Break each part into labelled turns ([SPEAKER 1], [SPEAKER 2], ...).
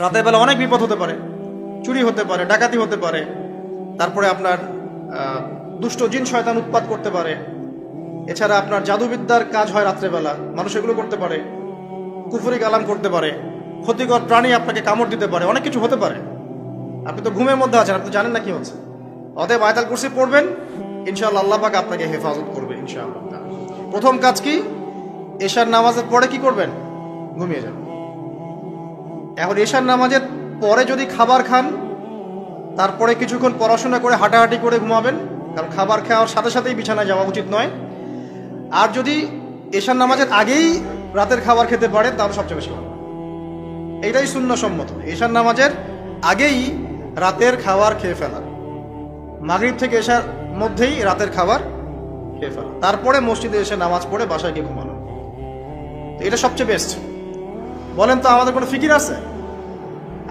[SPEAKER 1] রাতের বেলা অনেক বিপদ হতে পারে, চুরি হতে পারে, ডাকাতি হতে পারে, তারপরে আপনার দুষ্ট জিন শয়তান উৎপাত করতে পারে। এছাড়া আপনার জাদুবিদ্যার কাজ হয় রাত্রেবেলা, মানুষ এগুলো করতে পারে, কুফরি কালাম করতে পারে, ক্ষতিকর প্রাণী আপনাকে কামড় দিতে পারে, অনেক কিছু হতে পারে। আপনি তো ঘুমের মধ্যে আছেন, আপনি জানেন না কি হচ্ছে। অতএব আয়াতুল কুরসি পড়বেন, ইনশাআল্লাহ আল্লাহ পাক আপনাকে হেফাজত করবে ইনশাআল্লাহ। প্রথম কাজ কি? এশার নামাজের পরে কি করবেন? ঘুমিয়ে যাবেন। এখন এশার নামাজের পরে যদি খাবার খান, তারপরে কিছুক্ষণ পড়াশোনা করে হাঁটাহাঁটি করে ঘুমাবেন, কারণ খাবার খাওয়ার সাথে সাথেই বিছানায় যাওয়া উচিত নয়। আর যদি এশার নামাজের আগেই রাতের খাবার খেতে পারে তাহলে সবচেয়ে বেশি ভালো। এইটাই সুন্নাহসম্মত, এশার নামাজের আগেই রাতের খাবার খেয়ে ফেলা, মাগরিব থেকে এশার মধ্যেই রাতের খাবার খেয়ে ফেলা, তারপরে মসজিদে এসে নামাজ পড়ে বাসায় গিয়ে ঘুমানো, এটা সবচেয়ে বেস্ট। বলেন তো আমাদের কোনো ফিকির আছে?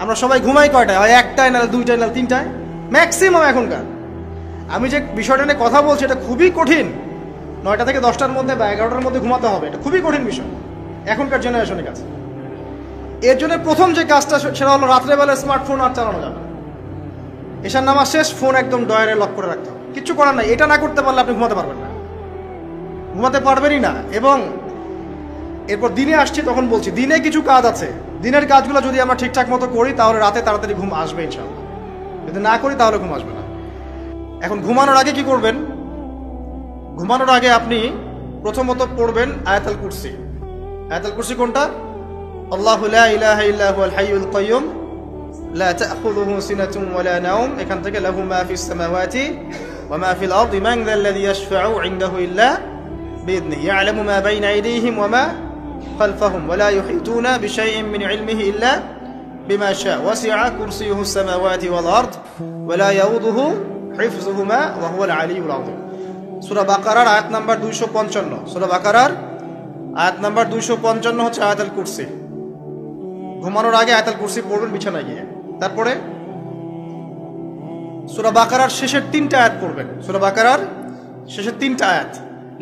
[SPEAKER 1] আমরা সবাই ঘুমাই কয়টায়? হয় একটায়, নাহলে দুইটায়, নাহলে তিনটায় ম্যাক্সিমাম এখনকার। আমি যে বিষয়টা নিয়ে কথা বলছি এটা খুবই কঠিন। 9টা থেকে 10টার মধ্যে বা 11টার মধ্যে ঘুমাতে হবে, এটা খুবই কঠিন বিষয় এখনকার জেনারেশনের কাছে। এর জন্য প্রথম যে কাজটা সেটা হলো রাত্রেবেলা স্মার্টফোন আর চালানো যাবে না। এশার নামাজ শেষ, ফোন একদম ডয়ারে লক করে রাখতে হবে, কিচ্ছু করার নাই। এটা না করতে পারলে আপনি ঘুমাতে পারবেন না, ঘুমাতে পারবেনই না। এবং এরপর দিনে আসছি, তখন বলছি দিনে কিছু কাজ আছে, দিনের কাজগুলো যদি আমরা ঠিকঠাক মতো করি তাহলে রাতে তাড়াতাড়ি ঘুম আসবে ইনশাআল্লাহ। যদি না করি তাহলে ঘুম আসবে না। এখন ঘুমানোর আগে কি করবেন? ঘুমানোর আগে আপনি প্রথমত পড়বেন আয়াতুল কুরসি। আয়াতুল কুরসি কোনটা? আল্লাহু লা ইলাহা ইল্লা হুয়াল হাইয়ুল কাইয়্যুম লা তাখুযুহু সিনাতুন ওয়া লা নাওম, এখান থেকে লাহু মা ফিস সামাওয়াতি ওয়া মা ফিল আরদি মান যাল্লাযী ইয়াশফাউ ইনদাহু ইল্লা বিইذনিহি ইয়ালামু মা বাইনা আইদিহিম ওয়া মা খালফাহুম ওয়া লা ইউহিতুনা বিশাইইন মিন ইলমিহি ইল্লা বিমা শা ওয়াসি'a কুরসিয়ুহু সামাওয়াতি ওয়াল আরদ ওয়া লা ইয়াউদুহু হিফযুহুমা ওয়া হুয়াল আলিয়্যুল আযীম। সূরা বাকারার আয়াত নাম্বার 255। সূরা বাকারার আয়াত নাম্বার 255 হচ্ছে আয়াতুল কুরসি। ঘুমানোর আগে আয়াতুল কুরসি পড়বেন বিছানায় গিয়ে। তারপরে সূরা বাকারার শেষের 3টা আয়াত পড়বেন। সূরা বাকারার শেষের 3টা আয়াত,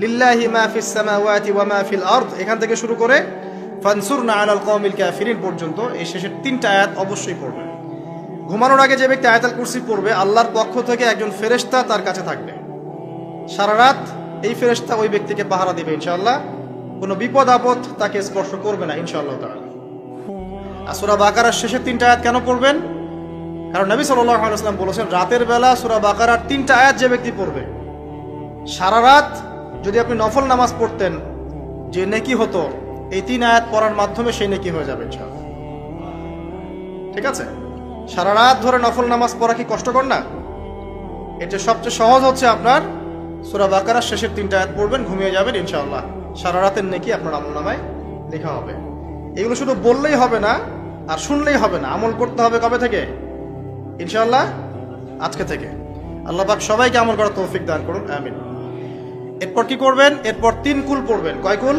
[SPEAKER 1] লিল্লাহি মা ফিস সামাওয়াতি ওয়া মা ফিল আরদ, এখান থেকে শুরু করে ফানসুরনা আলাল কওমিল কাফিরিন পর্যন্ত এই শেষের 3টা আয়াত অবশ্যই পড়বেন। ঘুমানোর আগে যে ব্যক্তি আয়াতুল কুরসি পড়বে, আল্লাহর পক্ষ থেকে একজন ফেরেশতা তার কাছে থাকবে সারা রাত। এই ফেরেশতা ওই ব্যক্তিকে পাহারা দিবে ইনশাআল্লাহ, কোনো বিপদ আপদ তাকে স্পর্শ করবে না ইনশাআল্লাহ তাআলা। আর সূরা বাকারার শেষের 3টা আয়াত কেন পড়বেন? কারণ নবী সাল্লাল্লাহু আলাইহি ওয়াসাল্লাম বলেছেন, রাতের বেলা সূরা বাকারার 3টা আয়াত যে ব্যক্তি পড়বে, সারা রাত যদি আপনি নফল নামাজ পড়তেন যে নেকি হতো, এই 3 আয়াত পড়ার মাধ্যমে সেই নেকি হয়ে যাবে ইনশাআল্লাহ। ঠিক আছে? সারা রাত ধরে নফল নামাজ পড়া কি কষ্টকর না? এটা সবচেয়ে সহজ হচ্ছে আপনার সূরা বাকারার শেষের 3টা আয়াত পড়বেন, ঘুমিয়ে যাবেন ইনশাআল্লাহ। সারা রাতের নেকি আপনার আমলনামায় লেখা হবে। এগুলো শুধু বললেই হবে না আর শুনলেই হবে না, আমল করতে হবে। কবে থেকে? ইনশাআল্লাহ আজকে থেকে। আল্লাহ পাক সবাইকে আমল করার তৌফিক দান করুন, আমিন। এরপর কি করবেন? এরপর 3 কুল পড়বেন। কয় কুল?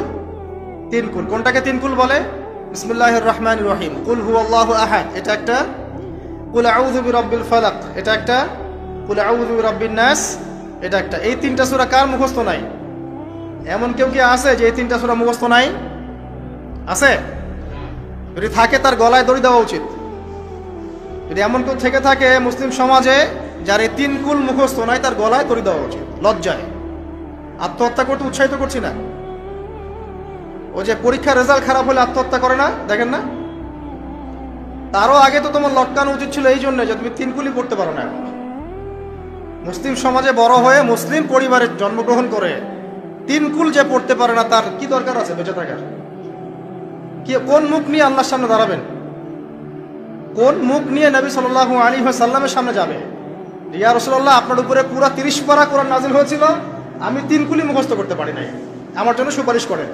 [SPEAKER 1] 3 কুল। কোনটাকে 3 কুল বলে? বিসমিল্লাহির রহমানির রহিম, কুল হুয়াল্লাহু আহাদ এটা একটা, কুল আউযু বিরাব্বিল ফালাক এটা একটা, কুল আউযু বিরাব্বিন নাস এটা একটা। এই 3টা সূরা কার মুখস্থ নাই? এমন কেউ কি আছে যে এই 3টা সূরা মুখস্থ নাই? আছে? যদি থাকে তার গলায় দড়ি দেওয়া উচিত। যদি এমন কেউ থেকে থাকে মুসলিম সমাজে যার এই 3 কুল মুখস্থ নাই, তার গলায় দড়ি দেওয়া উচিত লজ্জায়। আত্মহত্যা করতে উৎসাহিত করছি না। ও যে পরীক্ষার রেজাল্ট খারাপ হলে আত্মহত্যা করে না, দেখেন না? তারও আগে তো তোমার লটকানো উচিত ছিল এই জন্য যে তুমি 3 কুলই পড়তে পারো না। মুসলিম সমাজে বড় হয়ে মুসলিম পরিবারে জন্মগ্রহণ করে 3 কুল যে পড়তে পারে না, তার কি দরকার আছে বেঁচে থাকার? কি কোন মুখ নিয়ে আল্লাহর সামনে দাঁড়াবেন? কোন মুখ নিয়ে নবী সাল্লাল্লাহু আলাইহি ওয়াসাল্লামের সামনে যাবে? ইয়া রাসূলুল্লাহ, আপনার উপরে পুরো 30 পারা কোরআন নাযিল হয়েছিল, আমি 3 কুলই মুখস্থ করতে পারি নাই, আমার জন্য সুপারিশ করেন।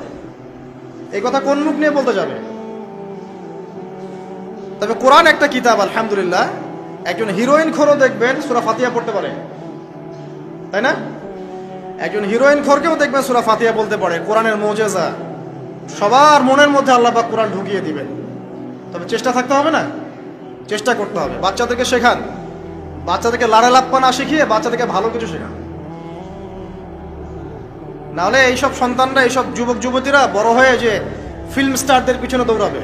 [SPEAKER 1] এই কথা কোন মুখ নিয়ে বলতে যাবে? তবে কোরআন একটা কিতাব, আলহামদুলিল্লাহ। একজন হিরোইন খোরও দেখবেন সূরা ফাতিহা পড়তে পারে, তাই না? একজন হিরোইন খোরকেও দেখবেন সূরা ফাতিহা বলতে পারে। কোরআনের মুজিজা, সবার মনের মধ্যে আল্লাহ পাক কোরআন ঢুকিয়ে দিবেন। তবে চেষ্টা থাকতে হবে না, চেষ্টা করতে হবে। বাচ্চাদেরকে শেখান, বাচ্চাদেরকে লাড়া লাপ্পা না শিখিয়ে বাচ্চাদেরকে ভালো কিছু শেখান। নাহলে এইসব সন্তানরা, এইসব যুবক যুবতীরা বড় হয়ে যে ফিল্ম স্টারদের পিছনে দৌড়াবে,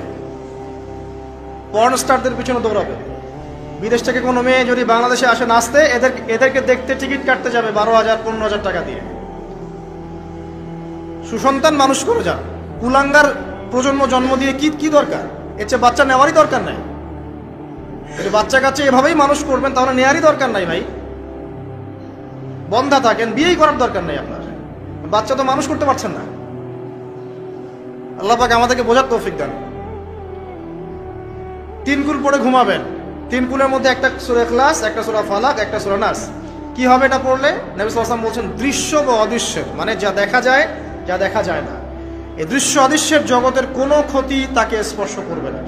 [SPEAKER 1] পর্ন স্টারদের পিছনে দৌড়াবে। বিদেশ থেকে কোনো মেয়ে যদি বাংলাদেশে আসে নাচতে, এদেরকে দেখতে টিকিট কাটতে যাবে 12,000 15,000 টাকা দিয়ে। সুসন্তান মানুষ করে যান, কুলাঙ্গার প্রজন্ম জন্ম দিয়ে কি দরকার? এর চেয়ে বাচ্চা নেওয়ারই দরকার নাই। যদি বাচ্চা কাচ্চা এভাবেই মানুষ করবেন তাহলে নেওয়ারই দরকার নাই ভাই। বন্ধা থাকেন, বিয়েই করার দরকার নাই আপনার। বাচ্চা তো মানুষ করতে পারছেন না। আল্লাহ পাক আমাদেরকে বোঝার তৌফিক দেন। 3 কুল পড়ে ঘুমাবেন। 3 কুলের মধ্যে একটা সূরা ইখলাস, একটা সূরা ফালাক, একটা সূরা নাস। কি হবে এটা পড়লে? নবী সাল্লাল্লাহু আলাইহি ওয়াসাল্লাম বলছেন দৃশ্য বা অদৃশ্যের, মানে যা দেখা যায় যা দেখা যায় না, এই দৃশ্য অদৃশ্যের জগতের কোনো ক্ষতি তাকে স্পর্শ করবে না।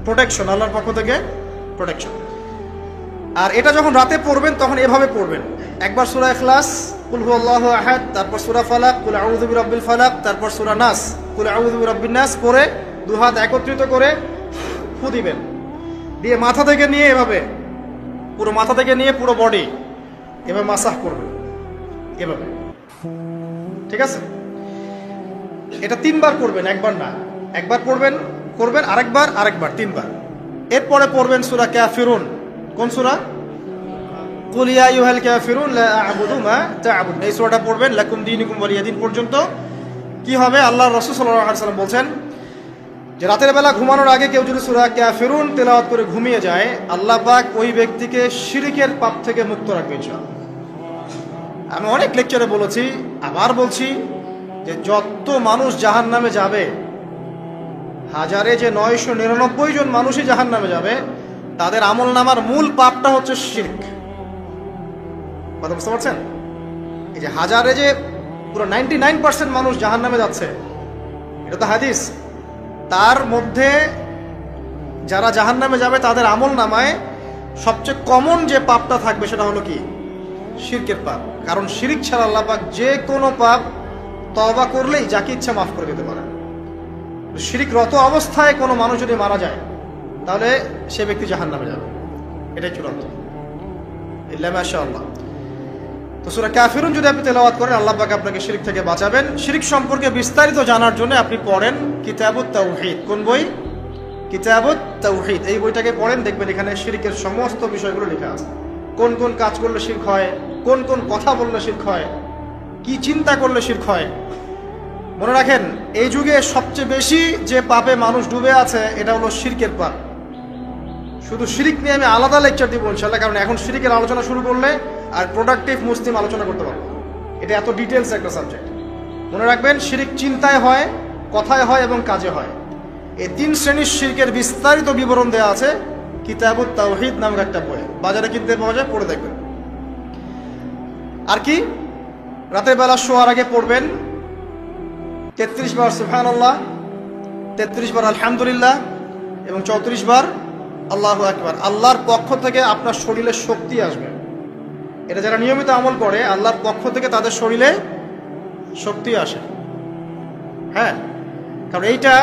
[SPEAKER 1] প্রোটেকশন, আল্লাহর পক্ষ থেকে প্রোটেকশন। আর এটা যখন রাতে পড়বেন তখন এভাবে পড়বেন, একবার সূরা ইখলাস কুল হুয়াল্লাহু আহাদ, তারপর সূরা ফালাক কুল আউযু বিরাব্বিল ফালাক, তারপর সূরা নাস কুল আউযু বিরাব্বিন নাস পড়ে 2 হাত একত্রিত করে ফু দিবেন, দিয়ে মাথা থেকে নিয়ে এভাবে পুরো মাথা থেকে নিয়ে পুরো বডি এভাবে মাসাজ করবেন এভাবে, ঠিক আছে? এটা 3 বার করবেন, একবার না। একবার করবেন আরেকবার 3 বার। এরপরে পড়বেন সূরা কাফিরুন। কোন সূরা? কুল ইয়া আইয়ুহাল কাফিরুন লা আ'বুদু মা তা'বুদুন। এই সূরাটা পড়বেন লাকুম দীনুকুম ওয়ালিয়া দীন পর্যন্ত। কি হবে? আল্লাহর রাসূল সাল্লাল্লাহু আলাইহি ওয়াসাল্লাম বলছেন যে রাতের বেলা ঘুমানোর আগে কেউ যদি সূরা কাফিরুন তেলাওয়াত করে ঘুমিয়ে যায়, আল্লাহ পাক ওই ব্যক্তিকে শিরকের পাপ থেকে মুক্ত রাখবে ইনশাআল্লাহ। আমি অনেক লেকচারে বলেছি, আবার বলছি যে যত মানুষ জাহান্নামে যাবে, হাজারে যে 999 জন মানুষই জাহান্নামে যাবে, তাদের আমলনামার মূল পাপটা হচ্ছে শিরক। কথা বুঝতে পারছেন? এই যে হাজারে যে পুরো 99% মানুষ জাহান্নামে যাচ্ছে, এটা তো হাদিস। তার মধ্যে যারা জাহান্নামে যাবে তাদের আমলনামায় সবচেয়ে কমন যে পাপটা থাকবে সেটা হলো কি? শিরকের পাপ। কারণ শিরক ছাড়া আল্লাহ পাক যে কোনো পাপ তওবা করলেই যাকে ইচ্ছা মাফ করে দিতে পারে। শিরকরত অবস্থায় কোনো মানুষ যদি মারা যায় তাহলে সে ব্যক্তি জাহান্নামে যাবে, এটাই চূড়ান্ত। ইল্লা মাশাআল্লাহ। তো সূরা কাফিরুন যদি আপনি তেলাওয়াত করেন, আল্লাহ পাক আপনাকে শিরক থেকে বাঁচাবেন। শিরক সম্পর্কে বিস্তারিত জানার জন্য আপনি পড়েন কিতাবুত তাওহীদ। কোন বই? কিতাবুত তাওহীদ। এই বইটাকে পড়েন, দেখবেন এখানে শিরকের সমস্ত বিষয়গুলো লেখা আছে। কোন কোন কাজ করলে শিরক হয়, কোন কোন কথা বললে শিরক হয়, কি চিন্তা করলে শিরক হয়। মনে রাখেন, এই যুগে সবচেয়ে বেশি যে পাপে মানুষ ডুবে আছে এটা হলো শিরকের পাপ। শুধু শিরক নিয়ে আমি আলাদা লেকচার দিব ইনশাআল্লাহ, কারণ এখন শিরকের আলোচনা শুরু করলে আর প্রোডাক্টিভ মুসলিম আলোচনা করতে পারবো। এটা এত ডিটেলস একটা সাবজেক্ট। মনে রাখবেন, শিরক চিন্তায় হয়, কথায় হয় এবং কাজে হয়। এই 3 শ্রেণীর শিরকের বিস্তারিত বিবরণ দেওয়া আছে কিতাবুত তাওহীদ নামক একটা বই। বাজারে কিনতে পাওয়া যায়, পড়ে দেখবেন। আর কি? রাতের বেলা শোয়ার আগে পড়বেন 33 বার সুবহানাল্লাহ, 33 বার আলহামদুলিল্লাহ এবং 34 বার আল্লাহু আকবার। আল্লাহর পক্ষ থেকে আপনার শরীরে শক্তি আসবে। এটা যারা নিয়মিত আমল করে, আল্লাহর পক্ষ থেকে তাদের শরীরে শক্তি আসে। হ্যাঁ, কারণ এইটা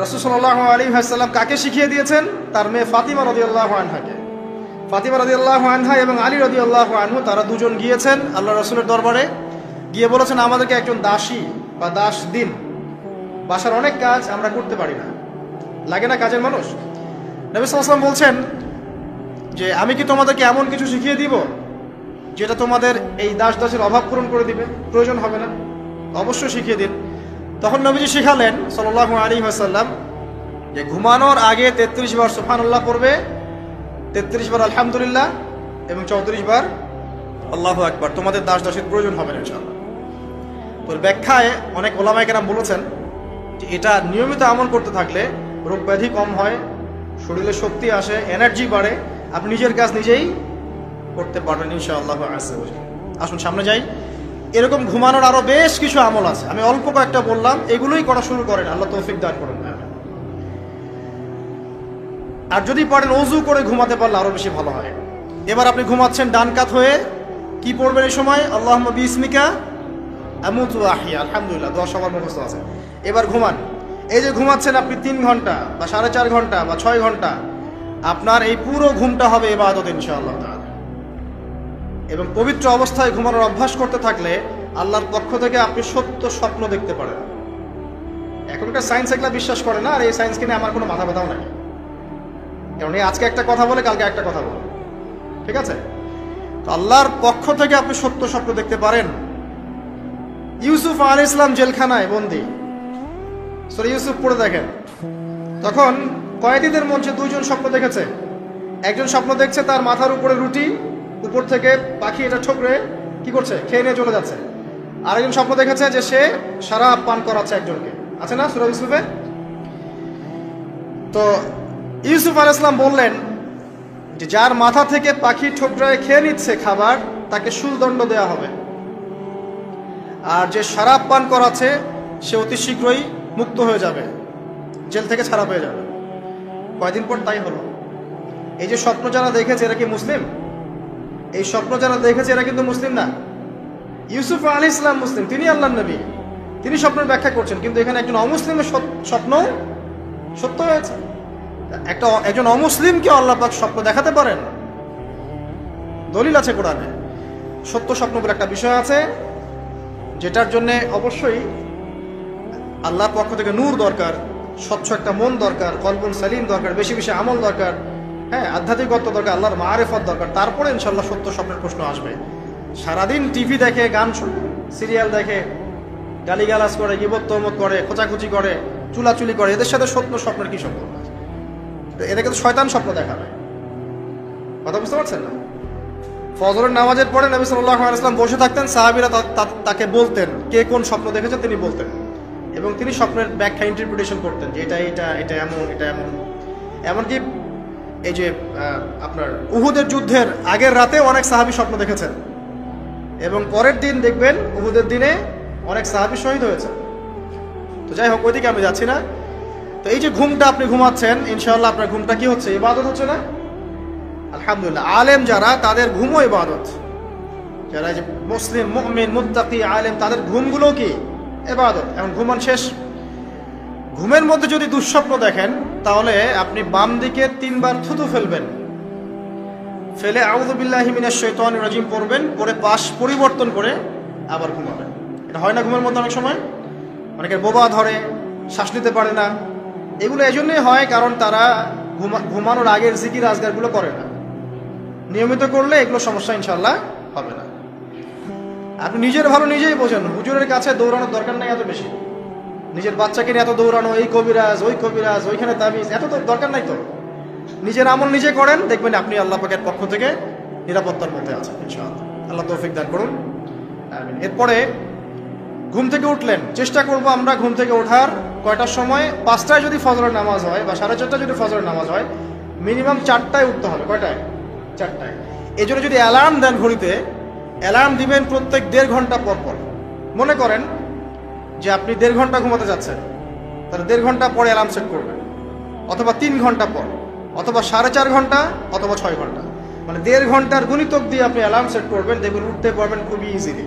[SPEAKER 1] রাসূল সাল্লাল্লাহু আলাইহি ওয়াসাল্লাম কাকে শিখিয়ে দিয়েছেন? তার মেয়ে ফাতিমা রাদিয়াল্লাহু আনহাকে। ফাতিমা রাদিয়াল্লাহু আনহা এবং আলী রাদিয়াল্লাহু আনহু, তারা দুজন গিয়েছেন আল্লাহ রাসূলের দরবারে, গিয়ে বলেছেন আমাদেরকে একজন দাসী বা দাস দিন। বাসার অনেক কাজ আমরা করতে পারি না, লাগে না কাজের মানুষ? নবী সাল্লাল্লাহু আলাইহি ওয়াসাল্লাম বলছেন যে আমি কি তোমাদেরকে এমন কিছু শিখিয়ে দিব যেটা তোমাদের এই দাসের অভাব পূরণ করে দিবে, প্রয়োজন হবে না? অবশ্যই শিখিয়ে দিন। তখন নবীজি শিখালেন সাল্লাল্লাহু আলাইহি ওয়াসাল্লাম যে ঘুমানোর আগে 33 বার সুবহানাল্লাহ পড়বে, 33 বার আলহামদুলিল্লাহ এবং 34 বার আল্লাহু আকবার। তোমাদের দাসের প্রয়োজন হবে না ইনশাআল্লাহ। তোর ব্যাখ্যায় অনেক ওলামায়ে কেরাম বলেছেন যে এটা নিয়মিত আমল করতে থাকলে রোগ ব্যাধি কম হয়, শরীরে শক্তি আসে, এনার্জি বাড়ে, আপনি নিজের কাজ নিজেই করতে পারবেন ইনশাআল্লাহ। আসুন সামনে যাই। এরকম ঘুমানোর আরো বেশ কিছু আমল আছে, আমি অল্প কয়েকটা বললাম, এগুলোই করা শুরু করেন, আল্লাহ তৌফিক দান করুন। আর যদি পারেন ওযু করে ঘুমাতে পারলে আরো বেশি ভালো হয়। এবার আপনি ঘুমাচ্ছেন ডান কাত হয়ে, কি পড়বেন এই সময়? আল্লাহুম্মা বিসমিকা আমুতু ওয়া আহইয়া। আলহামদুলিল্লাহ, দোয়া সবার মুখস্থ আছে। এবার ঘুমান। এই যে ঘুমাচ্ছেন আপনি 3 ঘন্টা বা 4.5 ঘন্টা বা 6 ঘন্টা, আপনার এই পুরো ঘুমটা হবে ইবাদত ইনশাআল্লাহ তাআলা। এবং পবিত্র অবস্থায় ঘুমানোর অভ্যাস করতে থাকলে আল্লাহর পক্ষ থেকে আপনি সত্য স্বপ্ন দেখতে পারেন। এখনকার সায়েন্স এগুলা বিশ্বাস করে না, আর এই সায়েন্সকে নিয়ে আমার কোনো মাথা ব্যথাও নাই। কারণ এই আজকে একটা কথা বলে, কালকে একটা কথা বলে, ঠিক আছে? তো আল্লাহর পক্ষ থেকে আপনি সত্য স্বপ্ন দেখতে পারেন। ইউসুফ আলাইহিস সালাম জেলখানায় বন্দী, সূরা ইউসুফ পড়ে দেখেন। তখন কয়েদিদের মধ্যে দুইজন স্বপ্ন দেখেছে। একজন স্বপ্ন দেখছে তার মাথার উপরে রুটি, উপর থেকে পাখি এটা ঠোকরে কি করছে, খেয়ে নিয়ে চলে যাচ্ছে। আরেকজন স্বপ্ন দেখেছে যে সে শরাব পান করাচ্ছে একজনকে, আছে না সূরা ইউসুফে? তো ইউসুফ আলাইহিস সালাম বললেন যে যার মাথা থেকে পাখি ঠোকরায় খেয়ে নিচ্ছে খাবার, তাকে শুলদণ্ড দেওয়া হবে, আর যে শরাব পান করাচ্ছে সে অতি শীঘ্রই মুক্ত হয়ে যাবে, জেল থেকে ছাড়া পেয়ে যাবে। কয়দিন পর তাই হলো। এই যে স্বপ্ন যারা দেখেছে এরা কি মুসলিম? এই স্বপ্ন যারা দেখেছে এরা কিন্তু মুসলিম না। ইউসুফ আলাইহিস সালাম মুসলিম, তিনি আল্লাহর নবী, তিনি স্বপ্নের ব্যাখ্যা করছেন, কিন্তু এখানে একজন অমুসলিমের স্বপ্ন সত্য হয়েছে। একজন অমুসলিমকে আল্লাহ পাক স্বপ্ন দেখাতে পারেন, দলিল আছে কোরআনে। সত্য স্বপ্ন বলে একটা বিষয় আছে, যেটার জন্য অবশ্যই আল্লাহর পক্ষ থেকে নূর দরকার, স্বচ্ছ একটা মন দরকার, কলবুন সালিম দরকার, বেশি বেশি আমল দরকার, হ্যাঁ, আধ্যাত্মিকত্ব দরকার, আল্লাহর মারিফত দরকার। তারপরে ইনশাল্লাহ সত্য স্বপ্নের প্রশ্ন আসবে। সারাদিন টিভি দেখে, গান সিরিয়াল দেখে, গালিগালাজ করে, গীবত তহমত করে, খোঁচাখুচি করে, চুলাচুলি করে, এদের সাথে সত্য স্বপ্নের কি সম্পর্ক আছে? এদেরকে তো শয়তান স্বপ্ন দেখাবে। কথা বুঝতে পারছেন না? ফজরের নামাজের পরে নবী সাল্লাল্লাহু আলাইহি ওয়াসাল্লাম বসে থাকতেন, সাহাবীরা তাকে বলতেন কে কোন স্বপ্ন দেখেছেন, তিনি বলতেন, এবং তিনি স্বপ্নের ব্যাখ্যা ইন্টারপ্রিটেশন করতেন যে এটা এটা এটা এমন, এটা এমন। এমনকি এই যে আপনার উহুদের যুদ্ধের আগের রাতে অনেক সাহাবী স্বপ্ন দেখেছেন, এবং পরের দিন দেখবেন উহুদের দিনে অনেক সাহাবী শহীদ হয়েছে। তো যাই হোক, ওইদিকে আমি যাচ্ছি না। তো এই যে ঘুমটা আপনি ঘুমাচ্ছেন, ইনশাআল্লাহ আপনার ঘুমটা কি হচ্ছে? ইবাদত হচ্ছে না? আলহামদুলিল্লাহ। আলেম যারা, তাদের ঘুমও ইবাদত। যারা যে মুসলিম, মুমিন, মুত্তাকি, আলেম, তাদের ঘুমগুলো কি ইবাদত। এখন ঘুমান শেষ, ঘুমের মধ্যে যদি দুঃস্বপ্ন দেখেন, তাহলে আপনি বাম দিকে 3 বার থুতু ফেলবেন, ফেলে আউযু বিল্লাহি মিনাশ শাইতানির রাজিম পড়বেন, পরে পাশ পরিবর্তন করে আবার ঘুমাবেন। এটা হয় না ঘুমের মধ্যে অনেক সময়? অনেকের বোবা ধরে, শ্বাস নিতে পারে না। এগুলো এজন্যই হয় কারণ তারা ঘুমানোর আগের জিকির আজগারগুলো করে না। নিয়মিত করলে এগুলো সমস্যা ইনশাআল্লাহ হবে না। আপনি নিজের ভালো নিজেই বোঝেন, হুজুরের কাছে দৌড়ানোর দরকার নাই এত বেশি। নিজের বাচ্চাকে নিয়ে এত দৌড়ানো, এই কবিরাজ, ওই কবিরাজ, ওইখানে তাবিজ, এত তো দরকার নাই। তো নিজের আমল নিজে করেন, দেখবেন আপনি আল্লাহ পাকের পক্ষ থেকে নিরাপত্তার মধ্যে আছেন ইনশাআল্লাহ। আল্লাহ তৌফিক দান করুন, আমিন। এরপরে ঘুম থেকে উঠলেন, চেষ্টা করব আমরা ঘুম থেকে ওঠার কয়টার সময়? 5টায় যদি ফজরের নামাজ হয় বা 4:30 যদি ফজরের নামাজ হয়, মিনিমাম 4টায় উঠতে হবে। কয়টায়? 4টায়। এই জন্য যদি অ্যালার্ম দেন ঘড়িতে, অ্যালার্ম দিবেন প্রত্যেক 1.5 ঘন্টা পর পর। মনে করেন যে আপনি 1.5 ঘন্টা ঘুমাতে যাচ্ছেন, তাহলে 1.5 ঘন্টা পরে অ্যালার্ম সেট করবেন, অথবা 3 ঘন্টা পর, অথবা 4.5 ঘন্টা, অথবা 6 ঘন্টা। মানে 1.5 ঘন্টার গুণিতক দিয়ে আপনি অ্যালার্ম সেট করবেন, দেখবেন উঠতে পারবেন খুবই ইজিলি।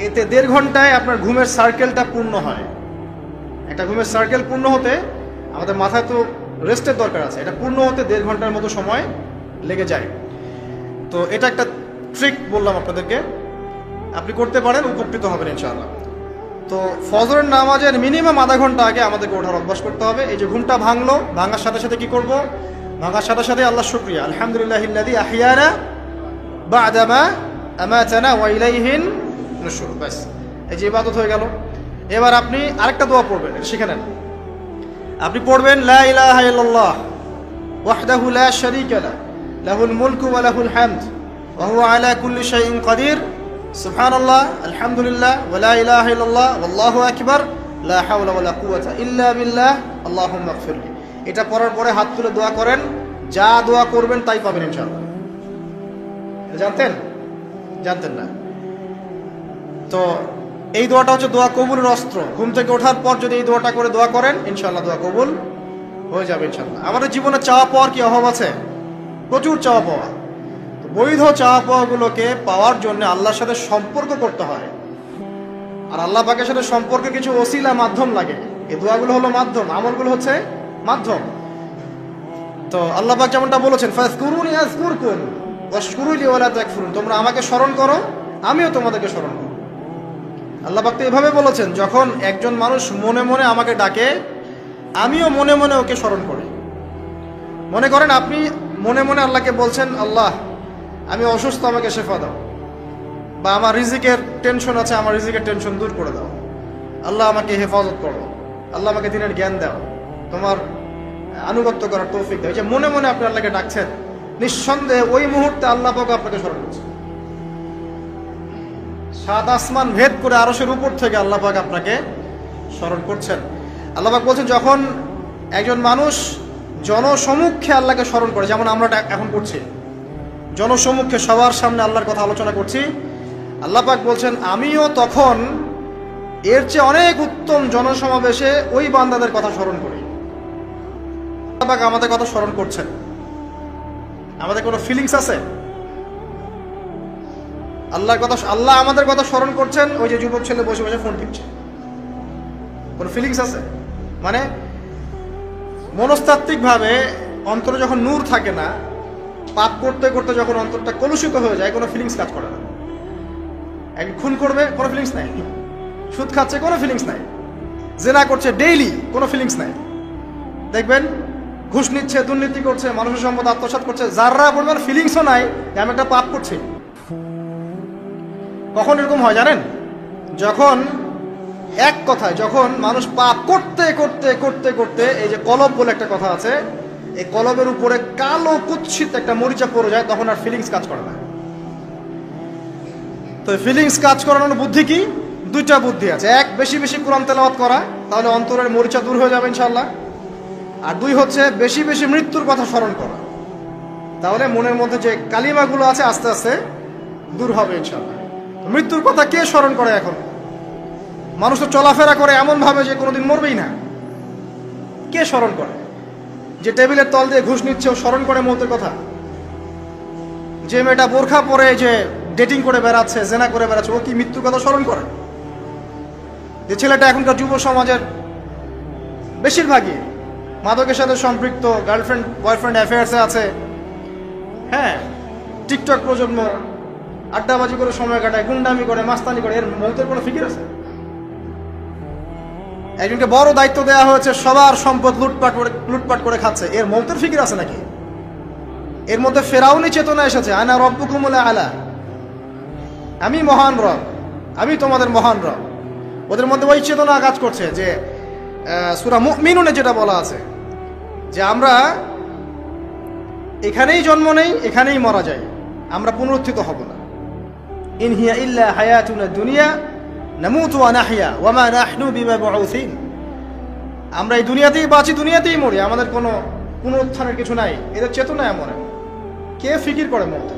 [SPEAKER 1] এতে 1.5 ঘন্টায় আপনার ঘুমের সার্কেলটা পূর্ণ হয়। একটা ঘুমের সার্কেল পূর্ণ হতে আমাদের মাথায় তো রেস্টের দরকার আছে, এটা পূর্ণ হতে 1.5 ঘন্টার মতো সময় লেগে যায়। তো এটা একটা ট্রিক বললাম আপনাদেরকে, আপনি করতে পারেন, উপকৃত হবেন ইনশাআল্লাহ। তো ফজরের নামাজের মিনিমাম আধা ঘন্টা আগে আমাদেরকে ওঠার অভ্যাস করতে হবে। এই যে ঘুমটা ভাঙলো, ভাঙার সাথে সাথে কি করব? ভাঙার সাথে সাথে আল্লাহ শুকরিয়া, আলহামদুলিল্লাহিল্লাযী আহইয়ানা বা'দা মা আমাতানা ওয়া ইলাইহিন নুশুর। বাস, এই যে ইবাদত হয়ে গেল। এবার আপনি আরেকটা দোয়া পড়বেন, এটা শিখে নেন। আপনি পড়বেন লা ইলাহা ইল্লাল্লাহ ওয়াহদাহু লা শারীকা লাহু লাহুল মুলকু ওয়া লাহুল হামদ ওয়া হুয়া আলা কুল্লি শাইইন কাদির সুবহানাল্লাহ আলহামদুলিল্লাহ ওয়া লা ইলাহা ইল্লাল্লাহ ওয়াল্লাহু আকবার লা হাওলা ওয়া লা কুওয়াতা ইল্লা বিল্লাহ আল্লাহুম্মা ইগফিরলি। এটা পড়ার পরে হাত তুলে দোয়া করেন, যা দোয়া করবেন তাই পাবেন ইনশাআল্লাহ। জানতেন? জানতেন না? তো এই দোয়াটা হচ্ছে দোয়া কবুলের অস্ত্র। ঘুম থেকে ওঠার পর যদি এই দোয়াটা করে দোয়া করেন, ইনশাআল্লাহ দোয়া কবুল হয়ে যাবে ইনশাআল্লাহ। আমাদের জীবনে চাওয়া পাওয়ার কি অভাব আছে? প্রচুর চাওয়া পাওয়া। বৈধ চাওয়া পাওয়াগুলোকে পাওয়ার জন্য আল্লাহর সাথে সম্পর্ক করতে হয়, আর আল্লাহ পাকের সাথে সম্পর্কে কিছু ওসিলা, মাধ্যম লাগে। এই দোয়াগুলো হলো মাধ্যম, আমলগুলো হচ্ছে মাধ্যম। তো আল্লাহ পাক যেমনটা বলেছেন, ফাযকুরুনি আযকুরকুম ওয়াশকুরুলি ওয়া লা তাকফুরুন, তোমরা আমাকে স্মরণ করো, আমিও তোমাদেরকে স্মরণ করব। আল্লাহ পাক তো এভাবে বলেছেন, যখন একজন মানুষ মনে মনে আমাকে ডাকে আমিও মনে মনে ওকে স্মরণ করি। মনে করেন আপনি মনে মনে আল্লাহকে বলছেন, আল্লাহ আমি অসুস্থ, আমাকে শেফা দাও, বা আমার রিজিকের টেনশন আছে, আমার রিজিকের টেনশন দূর করে দাও, আল্লাহ আমাকে হেফাজত করো, আল্লাহ আমাকে দিনের জ্ঞান দাও, তোমার আনুগত্য করার তৌফিক দাও। এই যে মনে মনে আপনি আল্লাহকে ডাকছেন, নিঃসন্দেহে ওই মুহূর্তে আল্লাহ পাক আপনাকে স্মরণ করছে। সাত আসমান ভেদ করে আরশের উপর থেকে আল্লাহ পাক আপনাকে স্মরণ করছেন। আল্লাহ পাক বলছেন, যখন একজন মানুষ জনসমক্ষে আল্লাহকে স্মরণ করে, যেমন আমরা এখন করছি, জনসমক্ষে সবার সামনে আল্লাহর কথা আলোচনা করছি, আল্লাহ পাক বলছেন আমিও তখন এর চেয়ে অনেক উত্তম জনসমাবেশে ওই বান্দাদের কথা স্মরণ করি। আল্লাহ পাক আমাদের কথা স্মরণ করছেন, আমাদের কোনো ফিলিংস আছে? আল্লাহ আমাদের কথা স্মরণ করছেন, ওই যে যুবক ছেলে বসে বসে ফোন টিপছে, কোনো ফিলিংস আছে? মানে মনস্তাত্ত্বিকভাবে অন্তরে যখন নূর থাকে না, পাপ করতে করতে যখন অন্তরটা কলুষিত হয়ে যায়, কোনো ফিলিংস কাজ করে না। একজন খুন করবে, কোনো ফিলিংস নাই। সুদ খাচ্ছে, কোনো ফিলিংস নাই। জেনা করছে ডেইলি, কোনো ফিলিংস নাই। দেখবেন ঘুষ নিচ্ছে, দুর্নীতি করছে, মানুষের সম্পদ আত্মসাৎ করছে, যারা পরিমাণ ফিলিংসও নাই যে আমি একটা পাপ করছি। কখন এরকম হয় জানেন? যখন এক কথায় যখন মানুষ পাপ করতে করতে করতে করতে, এই যে কলব বলে একটা কথা আছে, এই কলবের উপরে কালো কুৎসিত একটা মরিচা পড়ে যায়, তখন আর ফিলিংস কাজ করে না। তো ফিলিংস কাজ করানোর বুদ্ধি কি? দুইটা বুদ্ধি আছে। এক, বেশি বেশি কোরআন তেলাওয়াত করা, তাহলে অন্তরের মরিচা দূর হয়ে যাবে ইনশাআল্লাহ। আর দুই হচ্ছে বেশি বেশি মৃত্যুর কথা স্মরণ করা, তাহলে মনের মধ্যে যে কালিমাগুলো আছে আস্তে আস্তে দূর হবে ইনশাআল্লাহ। মৃত্যুর কথা কে স্মরণ করে? এখন মানুষ তো চলাফেরা করে এমন ভাবে যে কোনোদিন মরবেই না। কে স্মরণ করে? যে টেবিলের তল দিয়ে ঘুষ নিচ্ছে ও স্মরণ করে মৌতের কথা? যে মেয়েটা বোরখা পরে যে ডেটিং করে বেড়াচ্ছে, জেনা করে বেড়াচ্ছে, ও কি মৃত্যুর কথা স্মরণ করে? যে ছেলেটা এখনকার যুব সমাজের বেশিরভাগই মাদকের সাথে সম্পৃক্ত, গার্লফ্রেন্ড বয়ফ্রেন্ড অ্যাফেয়ার্সে আছে, হ্যাঁ, টিকটক প্রজন্ম, আড্ডাবাজি করে সময় কাটায়, গুন্ডামি করে, মাস্তানি করে, এর মৌতের কোনো ফিকির আছে? একজনকে বড় দায়িত্ব দেওয়া হয়েছে, সবার সম্পদ লুটপাট করে খাচ্ছে, এর মৌতের ফিকির আছে নাকি? এর মধ্যে ফেরাউনি চেতনা এসেছে, আনা রব্বুকুমুল আলা, আমি মহান রব, আমি তোমাদের মহান রব। ওদের মধ্যে ওই চেতনা কাজ করছে যে সূরা মুমিনুনে যেটা বলা আছে যে আমরা এখানেই জন্ম নেই, এখানেই মারা যাই, আমরা পুনরুত্থিত হব না। ইন হিয়া ইল্লা হায়াতুনা দুনিয়া নামুতু ওয়া নাহইয়া ওয়া মা নাহনু বিমাবউসিন। আমরা এই দুনিয়াতেই বাঁচি, দুনিয়াতেই মরি, আমাদের কোনো পুনরুত্থানের কিছু নাই। এদের চেতনা এমন। কে ফিকির করে মরতে?